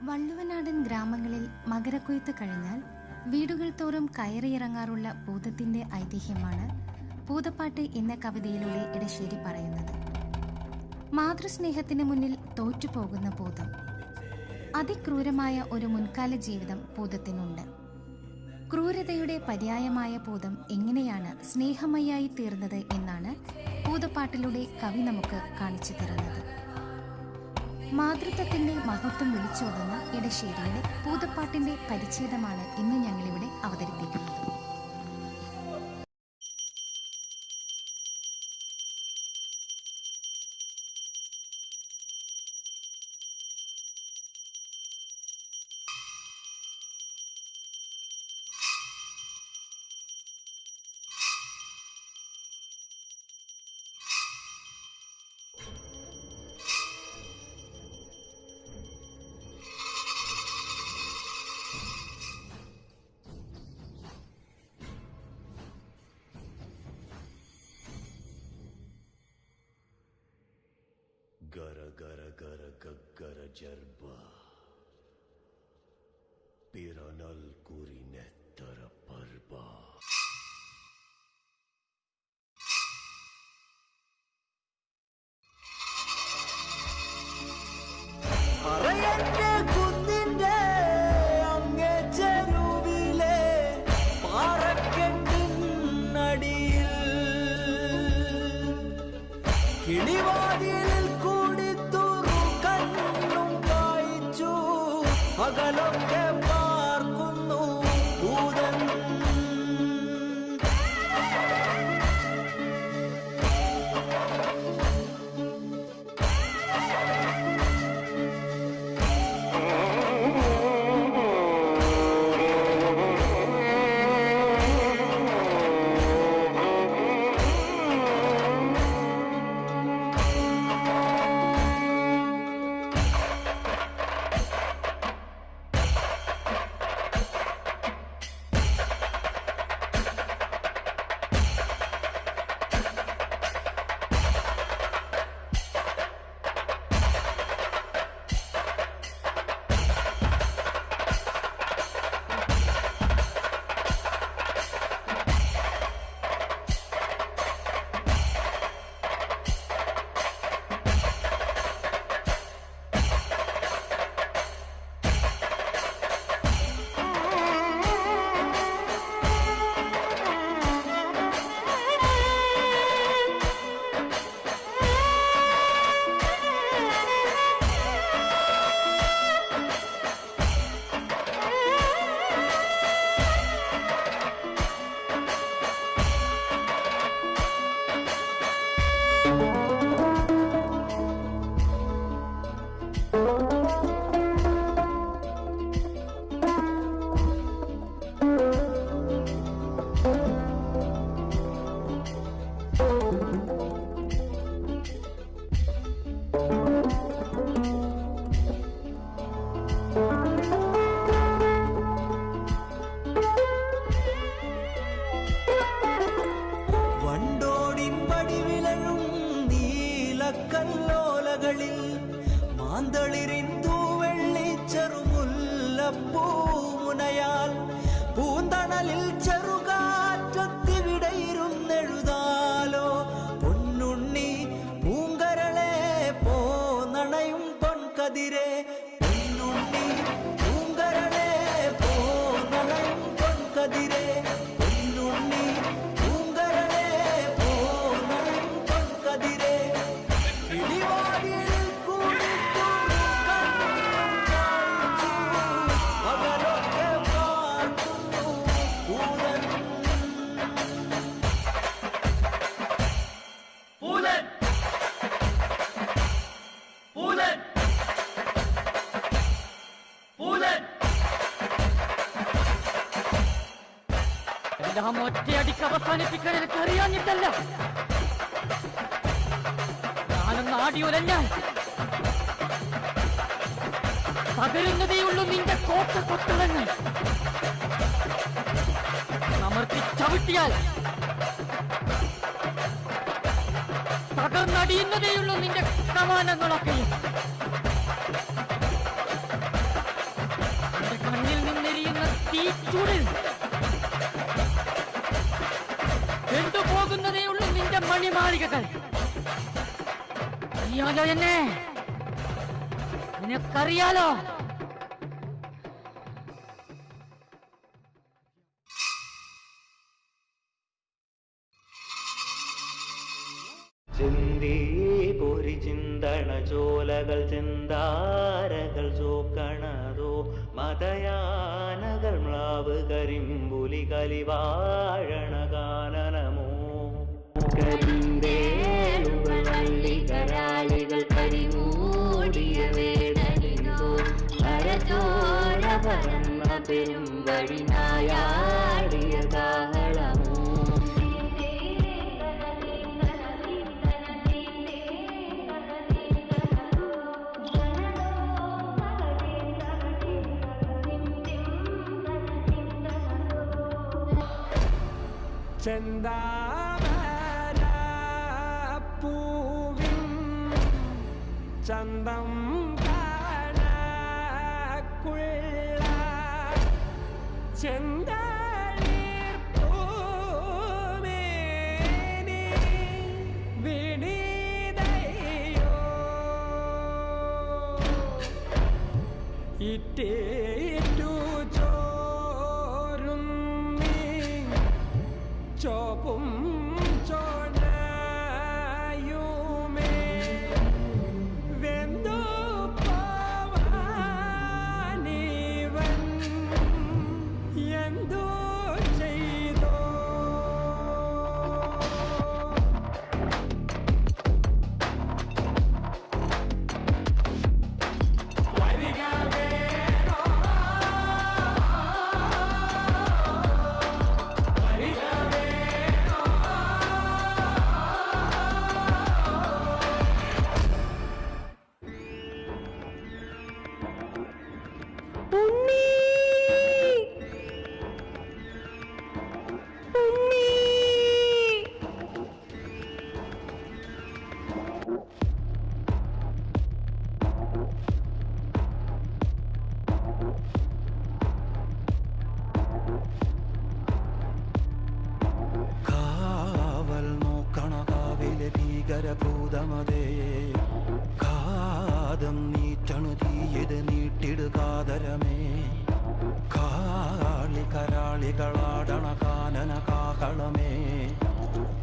വള്ളുവനാടൻ ഗ്രാമങ്ങളിൽ മകരക്കൊയ്ത്ത് കഴിഞ്ഞാൽ വീടുകൾ തോറും കയറിയിറങ്ങാറുള്ള ഭൂതത്തിന്റെ ഐതിഹ്യമാണ് ഭൂതപ്പാട്ട് എന്ന കവിതയിലൂടെ ഇടശ്ശേരി പറയുന്നത്. മാതൃസ്നേഹത്തിന് മുന്നിൽ തോറ്റുപോകുന്ന ഭൂതം. അതിക്രൂരമായ ഒരു മുൻകാല ജീവിതം ഭൂതത്തിനുണ്ട്. ക്രൂരതയുടെ പര്യായമായ ഭൂതം എങ്ങനെയാണ് സ്നേഹമയായി തീർന്നത് എന്നാണ് ഭൂതപ്പാട്ടിലൂടെ കവി നമുക്ക് കാണിച്ചു തരുന്നത്. മാതൃത്വത്തിന്റെ മഹത്വം വിളിച്ചോതുന്ന ഇടശ്ശേരിയുടെ ഭൂതപ്പാട്ടിന്റെ പരിച്ഛേദമാണ് ഇന്ന് ഞങ്ങളിവിടെ അവതരിപ്പിക്കുന്നത്. ಗರ ಗರ ಗರ ಗಗ್ಗರ ಜರ್ಬ ಪಿರನಲ್ ಕುರಿ ನೆತ್ತರ ಪರ್ಬ കുന്നിന്റെ അങ്ങേ ചെരുവിലെ പാറക്കെട്ടിനടിയിൽ കിളിവാതിലിൽ പകലൊക്കെ പാർക്കുന്നു ഭൂതൻ. കല്ലോലകളിൽ മാന്തളിരിന്തു വെള്ളിച്ചെറുമുല്ലപ്പൂമുനയാൽ പൂന്തണലിൽ ചെറുകാറ്റത്തിവിടെയിരുന്നെഴുതാലോ പൊന്നുണ്ണി പൂങ്കരളെ പോന്നണയും പൊൻകതിരെ പൊന്നുണ്ണി പൂങ്കരളെ പോന്നണയും പൊൻകതിരെ പൊന്നുണ്ണി പൂങ്കരളെ പോന്നണയും പൊൻകതിരെ എല്ലാം ഒറ്റയടിക്ക് അവസാനിപ്പിക്കാൻ എനിക്ക് അറിയാഞ്ഞിട്ടല്ല. ഞാനൊന്ന് ആടിയുലഞ്ഞാൽ തകരുന്നതേയുള്ളൂ നിന്റെ കോട്ട കൊത്തുടങ്ങൾ. അമർത്തി ചവിട്ടിയാൽ തകർന്നടിയുന്നതേയുള്ളൂ നിന്റെ കമാനങ്ങളൊക്കെയും. തീച്ചൂടിൽ കൊണ്ടുപോകുന്നതേ ഉള്ളൂ നിന്റെ മണിമാളികകൾ. അറിയാലോ എന്നെ, നിനക്കറിയാലോ. ചിന്തി പൊരി ചിന്തണ ചോലകൾ ചിന്താരകൾ ചോക്കണതോ മതയാനകൾ മ്ലാവ് കരിമ്പുലി കലിവാഴണ കാനനമോ കരിന്തേളുകൾ വള്ളികരാളികൾ കരിമൂടിയ വേടലിതോ മരത്തോര പറന്ന പെരുമ്പടി നായാടിയ കാഹളമോ ചെന്താമരപ്പൂവിൻ ചന്തം കാണക്കുള്ള ചെന്തളിർപ്പൂമേനി വിനീതയോ ഇറ്റേറ്റു ചോരുന്നീ ചോപ്പും ചോടയുമേ വെന്തു പോവാനിവൻ എന്തു ചെയ്തോ ഭീകരഭൂതമതേ കാതം നീറ്റണു തീയത് നീട്ടിടുകാതരമേ കാളി കരാളികളാടണ കാനന കാഹളമേ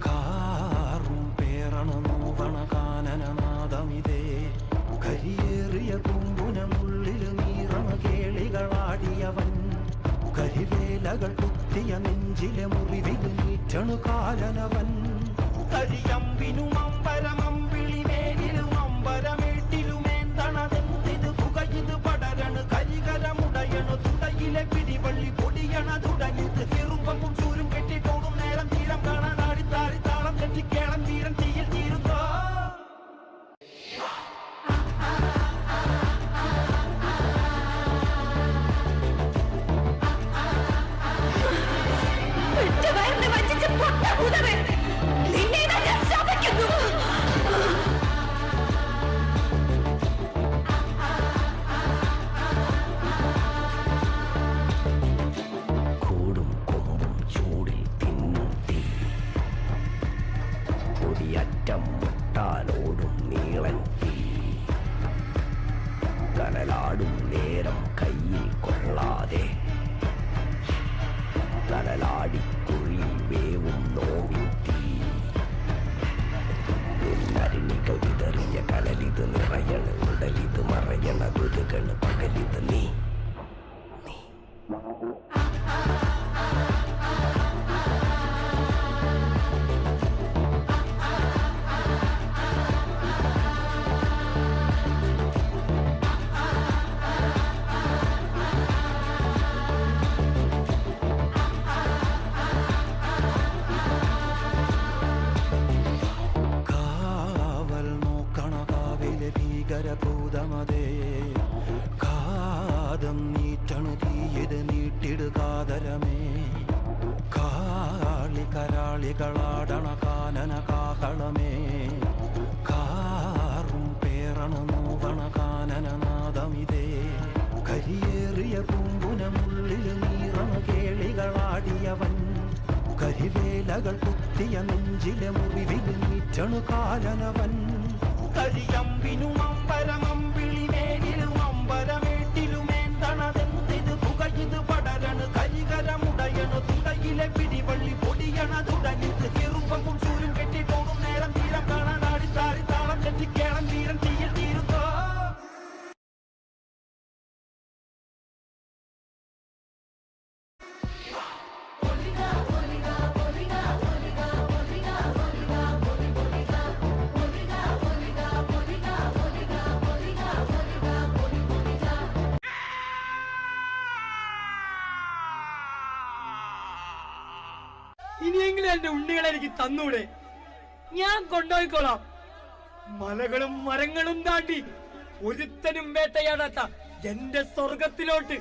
കാറും പേറണു നോവണ കാനനനാദമിതേ കരിയേറിയ കുമ്പുനമുള്ളിൽ നീറണ കേളികളാടിയവൻ കരിവേലകൾ കുത്തിയ നെഞ്ചിലെ മുറിവിൽ നീറ്റണു കാലനവൻ കരിയമ്പിനും അമ്പരമമ്പിളി മേലിലും അമ്പരമേട്ടിലുമേന്തണതെന്തിത് പുകയിത് പടരണു കരികരമുടയണു തുടയിലെ പിടിവള്ളി പൊടിയണ തുടങ്ങിത് ചെറുമ്പും ചൂരും കെട്ടിക്കോടും നേരം തീരം കാണാൻ ആടിത്താടി താളം തെറ്റിക്കേളം തീരം തീയിൽ തീരുന്നോ കൂടും കൊമ്പും ചൂടിൽ തിന്നും തീ കൊടിയറ്റം മുട്ടാലോടും നീളൻ തീ കനലാടും നേരം കയ്യിൽ കൊള്ളാതെ കനലാടിക്കുഴി വേവും നോവിൻ തീ നിന്നരിണികൾ വിതറിയ കനലിത് നിറയണ ഉടലിത് മറയണ ഗുരുകള് പകലിത് നീ ഭീകരഭൂതമതേ കാതം നീറ്റണു തീയത് നീട്ടിടുകാതരമേ കാളി കരാളികളാടണ കാനന കാഹളമേ കാറും പേറണു നോവണ കാനനനാദമിതേ കരിയേറിയ പൂമ്പുനമുള്ളിൽ നീറണ കീറിയ നെഞ്ചിലെ മുറിവിൽ നീറ്റണു കാലനവൻ. കരിയമ്പിനും അമ്പരമമ്പിളി മേലിലും അമ്പരമേട്ടിലുമേന്തണതെന്തിത് പുകയിത് പടരണു കരികരമുടയണു തുടയിലെ പിടിവള്ളി പൊടിയണ തുടങ്ങിത് ചെറുപ്പം ചൂരും കെട്ടിപ്പോകും നേരം തീരം കാണാൻ ആടിത്താടി താളം കെട്ടിക്കേളം തീരം തീയിൽ തീരുത്തോ. ഇനിയെങ്കിലും എന്റെ ഉണ്ണികളെ എനിക്ക് തന്നൂടെ? ഞാൻ കൊണ്ടുപോയിക്കോളാം. മലകളും മരങ്ങളും താണ്ടി ഒരുത്തനും വേട്ടയാടാത്ത എന്റെ സ്വർഗത്തിലോട്ട്.